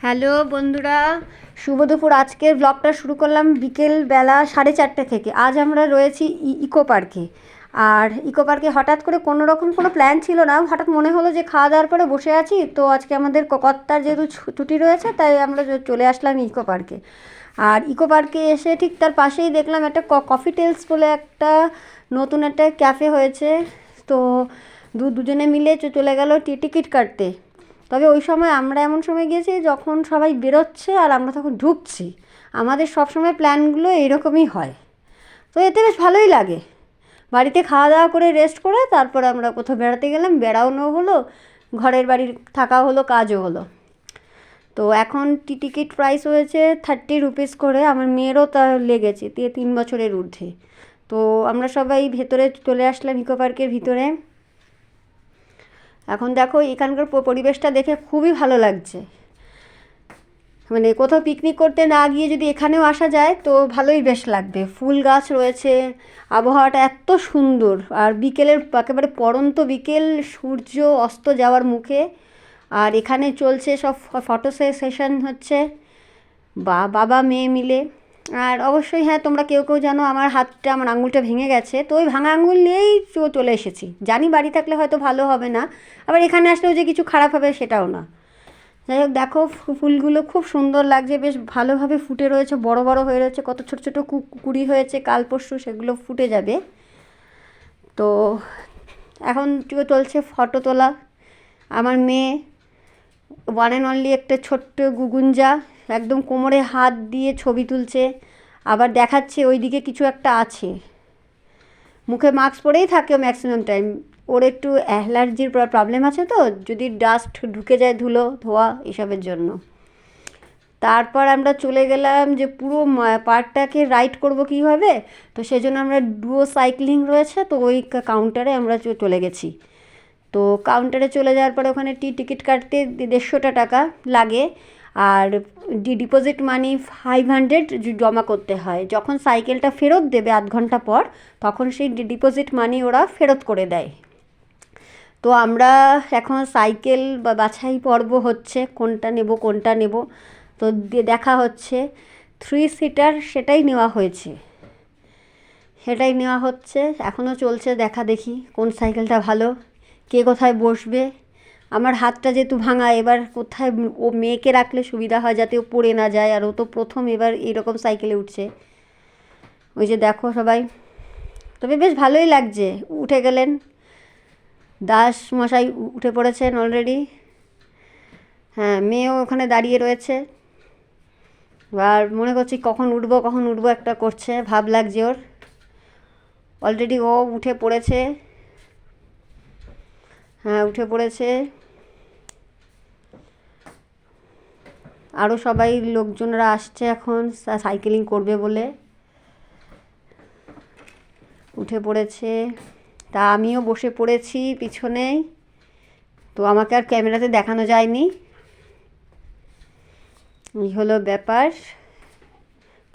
Hello বন্ধুরা, শুভ দুপুর। আজকের ব্লগটা শুরু করলাম বিকেলবেলা 4:30 থেকে। আজ আমরা রয়েছি ইকো পার্কে। আর ইকো পার্কে হঠাৎ করে কোনো রকম কোনো প্ল্যান ছিল না, হঠাৎ মনে হলো যে খাওয়া দাওয়ার পরে বসে আছি, তো আজকে আমাদের কর্তার যেহেতু ছুটি রয়েছে তাই আমরা চলে আসলাম ইকো পার্কে। আর ইকো পার্কে এসে ঠিক তার পাশেই দেখলাম একটা কফি টেলস বলে একটা নতুন একটা ক্যাফে হয়েছে। তো দুজনে মিলে চলে গেল টিকিট কাটতে। তবে ওই সময় আমরা এমন সময় গিয়েছি যখন সবাই বেরোচ্ছে আর আমরা তখন ঢুকছি। আমাদের সব সময় প্ল্যানগুলো এইরকমই হয়, তো এতে বেশ ভালোই লাগে। বাড়িতে খাওয়া দাওয়া করে রেস্ট করে তারপর আমরা কোথাও বেড়াতে গেলাম, বেড়ানো হলো, ঘরের বাড়ির থাকা হলো, কাজও হলো। তো এখন টিকিট প্রাইস হয়েছে 30 রুপিস করে। আমার মেয়েরও তা লেগেছে 3 বছরের ঊর্ধ্বে। তো আমরা সবাই ভেতরে চলে আসলাম ইকো পার্কের ভিতরে। এখন দেখো এখানকার পরিবেশটা দেখে খুবই ভালো লাগছে। মানে কোথাও পিকনিক করতে না গিয়ে যদি এখানেও আসা যায় তো ভালোই বেশ লাগবে। ফুল গাছ রয়েছে, আবহাওয়াটা এত সুন্দর। আর বিকেলের একেবারে পড়ন্ত বিকেল, সূর্য অস্ত যাওয়ার মুখে। আর এখানে চলছে সব ফটো সেশন হচ্ছে, বাবা মেয়ে মিলে। আর অবশ্যই হ্যাঁ, তোমরা কেউ কেউ জানো আমার হাতটা, আমার আঙুলটা ভেঙে গেছে, তো ওই ভাঙা আঙুল নিয়েই চলে এসেছি। জানি বাড়ি থাকলে হয়তো ভালো হবে না, আবার এখানে আসলেও যে কিছু খারাপ হবে সেটাও না। যাই হোক, দেখো ফুলগুলো খুব সুন্দর লাগছে, বেশ ভালোভাবে ফুটে রয়েছে, বড় বড় হয়ে রয়েছে, কত ছোট ছোট কুড়ি হয়েছে, কাল পরশু সেগুলো ফুটে যাবে। তো এখন চলছে ফটো তোলা। আমার মেয়ে ওয়ান অ্যান্ড অনলি একটা ছোট্ট গুগুঞ্জা একদম কোমরে হাত দিয়ে ছবি তুলছে, আবার দেখাচ্ছে ওই দিকে কিছু একটা আছে। মুখে মাস্ক পরেই থাকে ম্যাক্সিমাম টাইম। ওর একটু অ্যালার্জির প্রবলেম আছে, তো যদি ডাস্ট ঢুকে যায়, ধুলো ধোয়া এসবের জন্য। তারপর আমরা চলে গেলাম যে পুরো পার্কটাকে রাইড করব কীভাবে, তো সেজন্য আমরা ডুয়ো সাইক্লিং রয়েছে, তো ওই কাউন্টারে আমরা চলে গেছি। তো কাউন্টারে চলে যাওয়ার পরে ওখানে টিকিট কাটতে 150 টাকা লাগে। আর ডিপোজিট মানি 500 জমা করতে হয়। যখন সাইকেলটা ফেরত দেবে আধ ঘন্টা পর, তখন সেই ডিপোজিট মানি ওরা ফেরত করে দেয়। তো আমরা এখন সাইকেল বাছাই পর্ব হচ্ছে, কোনটা নেব। তো দেখা হচ্ছে 3 সিটার, সেটাই নেওয়া হয়েছে, সেটাই নেওয়া হচ্ছে। এখনও চলছে দেখা দেখি কোন সাইকেলটা ভালো, কে কোথায় বসবে। আমার হাতটা যেহেতু ভাঙা, এবার কোথায় ও মেয়েকে রাখলে সুবিধা হয় যাতে ও পড়ে না যায়। আর ও তো প্রথম এবার এইরকম সাইকেলে উঠছে। ওই যে দেখো সবাই, তবে বেশ ভালোই লাগছে। উঠে গেলেন, দাস মশাই উঠে পড়েছেন অলরেডি। হ্যাঁ, মেয়েও ওখানে দাঁড়িয়ে রয়েছে। আর মনে করছি কখন উঠবো একটা করছে, ভাব লাগছে ওর। অলরেডি ও উঠে পড়েছে। হ্যাঁ, উঠে পড়েছে। আরও সবাই লোকজনরা আসছে এখন সাইকেলিং করবে বলে, উঠে পড়েছে। তা আমিও বসে পড়েছি পিছনেই। তো আমাকে আর ক্যামেরাতে দেখানো যায়নি, এই হলো ব্যাপার।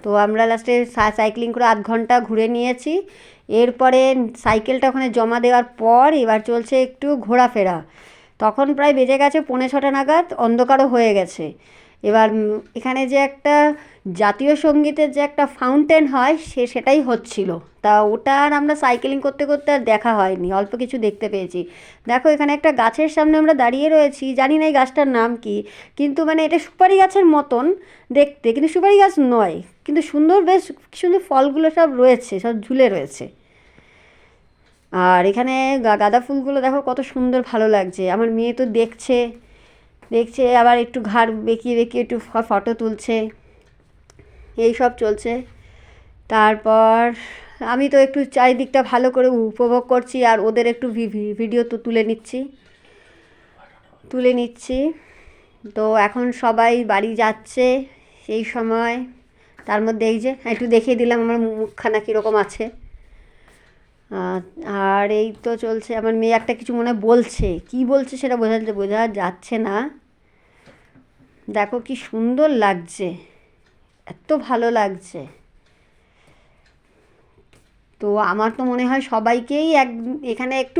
তো আমরা লাস্টে সাইক্লিং করে আধ ঘন্টা ঘুরে নিয়েছি। এরপরে সাইকেলটা ওখানে জমা দেওয়ার পর এবার চলছে একটু ঘোরাফেরা। তখন প্রায় বেজে গেছে 5:45 নাগাদ, অন্ধকারও হয়ে গেছে। এবার এখানে যে একটা জাতীয় সঙ্গীতের যে একটা ফাউন্টেন হয়, সেটাই হচ্ছিল। তা ওটা আর আমরা সাইকেলিং করতে করতে আর দেখা হয়নি, অল্প কিছু দেখতে পেয়েছি। দেখো এখানে একটা গাছের সামনে আমরা দাঁড়িয়ে রয়েছি, জানি না এই গাছটার নাম কি, কিন্তু মানে এটা সুপারি গাছের মতন দেখতে, কিন্তু সুপারি গাছ নয়, কিন্তু সুন্দর, বেশ সুন্দর ফলগুলো সব রয়েছে, সব ঝুলে রয়েছে। আর এখানে গাঁদা ফুলগুলো দেখো কত সুন্দর, ভালো লাগছে। আমার মেয়ে তো দেখছে দেখছে আবার একটু ঘাড় বেঁকিয়ে বেঁকিয়ে একটু ফটো তুলছে, এই সব চলছে। তারপর আমি তো একটু চারিদিকটা ভালো করে উপভোগ করছি, আর ওদের একটু ভিডিও তো তুলে নিচ্ছি। তো এখন সবাই বাড়ি যাচ্ছে সেই সময়। তার মধ্যে এই যে একটু দেখিয়ে দিলাম আমার মুখখানা কীরকম আছে। আর এই তো চলছে। আমার মেয়ে একটা কিছু মনে বলছে, কি বলছে সেটা বোঝা যাচ্ছে না। দেখো কি সুন্দর লাগছে, এত ভালো লাগছে। তো আমার তো মনে হয় সবাইকেই এখানে একটু